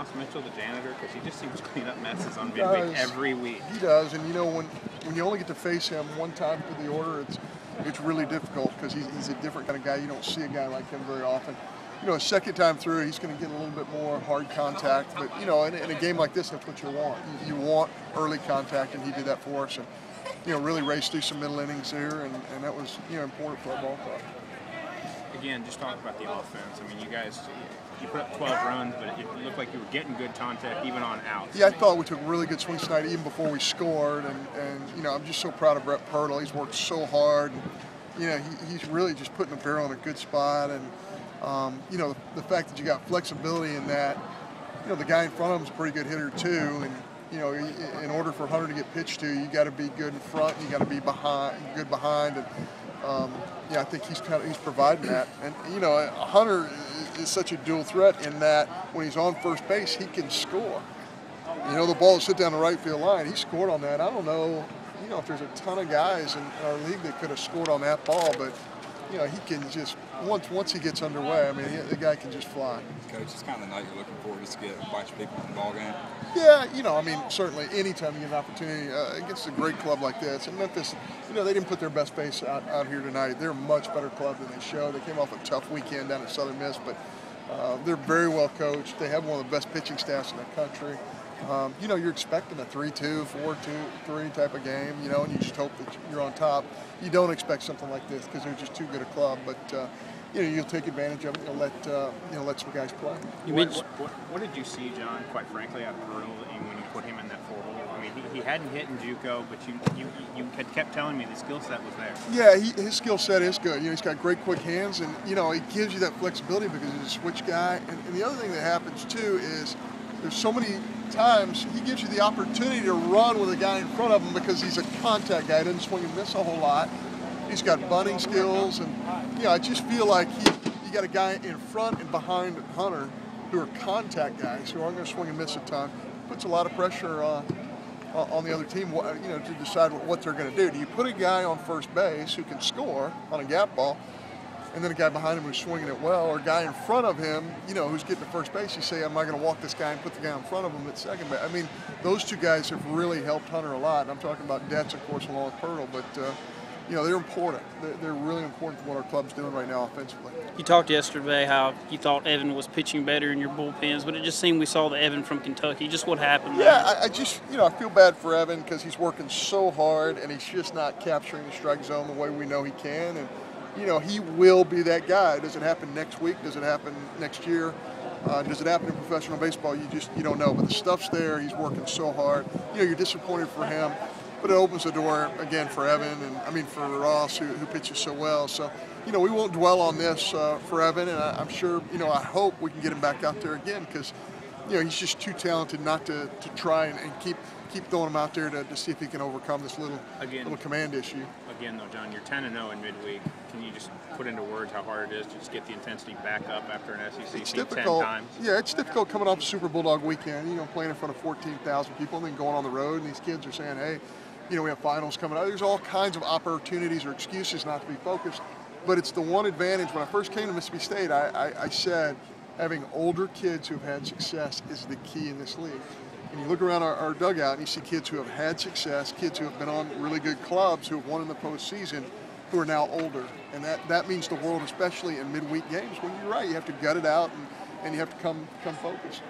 Ross Mitchell, the janitor? Because he just seems to clean up messes on midweek every week. He does, and you know, when you only get to face him one time through the order, it's really difficult because he's a different kind of guy. You don't see a guy like him very often. You know, a second time through, he's going to get a little bit more hard contact. But, you know, in a game like this, that's what you want. You want early contact, and he did that for us. And, you know, really raced through some middle innings there, and that was, you know, important for our ball club. Again, just talk about the offense. I mean, you guys, you put up 12 runs, but it looked like you were getting good contact even on outs. Yeah, I thought we took really good swings tonight even before we scored. And you know, I'm just so proud of Brett Pirtle. He's worked so hard. And, you know, he's really just putting the barrel in a good spot. And, you know, the fact that you got flexibility in that, you know, the guy in front of him is a pretty good hitter too. And, you know, in order for Hunter to get pitched to, you got to be good in front, and you got to be good behind. And, yeah, I think he's providing that. And, you know, Hunter is such a dual threat in that when he's on first base, he can score. You know, the ball is hit down the right field line. He scored on that. I don't know, you know, if there's a ton of guys in our league that could have scored on that ball, but, you know, he can just, once he gets underway, I mean, the guy can just fly. Coach, it's kind of the night you're looking for, just to get a bunch of people in the ball game. Yeah, you know, I mean, certainly anytime you get an opportunity against a great club like this. And Memphis, you know, they didn't put their best face out here tonight. They're a much better club than they show. They came off a tough weekend down at Southern Miss, but they're very well coached. They have one of the best pitching staffs in the country. You know, you're expecting a 3-2, 4-2-3 type of game, you know, and you just hope that you're on top. You don't expect something like this because they're just too good a club, but you know, you'll take advantage of it. You'll let some guys play. What did you see, John? Quite frankly, out of Pirtle, when you put him in that 4-hole? I mean, he hadn't hit in JUCO, but you had kept telling me the skill set was there. Yeah, his skill set is good. You know, he's got great quick hands, and you know, it gives you that flexibility because he's a switch guy. And the other thing that happens too is there's so many times he gives you the opportunity to run with a guy in front of him because he's a contact guy. He doesn't swing and miss a whole lot. He's got bunting skills, and you know, I just feel like you got a guy in front and behind Hunter who are contact guys who aren't going to swing and miss a ton. Puts a lot of pressure on the other team, you know, to decide what they're going to do. Do you put a guy on first base who can score on a gap ball, and then a guy behind him who's swinging it well, or a guy in front of him, you know, who's getting to first base? You say, am I going to walk this guy and put the guy in front of him at second base? I mean, those two guys have really helped Hunter a lot. And I'm talking about Detz, of course, along with Pirtle, but you know, they're important. They're really important to what our club's doing right now offensively. You talked yesterday how you thought Evan was pitching better in your bullpens, but it just seemed we saw the Evan from Kentucky. Just what happened there? Yeah, I just, you know, I feel bad for Evan because he's working so hard and he's just not capturing the strike zone the way we know he can. And, you know, he will be that guy. Does it happen next week? Does it happen next year? Does it happen in professional baseball? You don't know. But the stuff's there. He's working so hard. You know, you're disappointed for him. But it opens the door, again, for Evan, and I mean for Ross, who pitches so well. So, you know, we won't dwell on this for Evan, and I'm sure, you know, I hope we can get him back out there again because, you know, he's just too talented not to try and keep throwing him out there to see if he can overcome this little command issue. Again, though, John, you're 10-0 in midweek. Can you just put into words how hard it is to just get the intensity back up after an SEC it's team difficult. 10 times? Yeah, it's difficult coming off Super Bulldog weekend, you know, playing in front of 14,000 people and then going on the road, and these kids are saying, hey, you know, we have finals coming out. There's all kinds of opportunities or excuses not to be focused, but it's the one advantage. When I first came to Mississippi State, I said having older kids who've had success is the key in this league. And you look around our dugout and you see kids who have had success, kids who have been on really good clubs, who have won in the postseason, who are now older. And that means the world, especially in midweek games, when you're right, you have to gut it out and you have to come focused.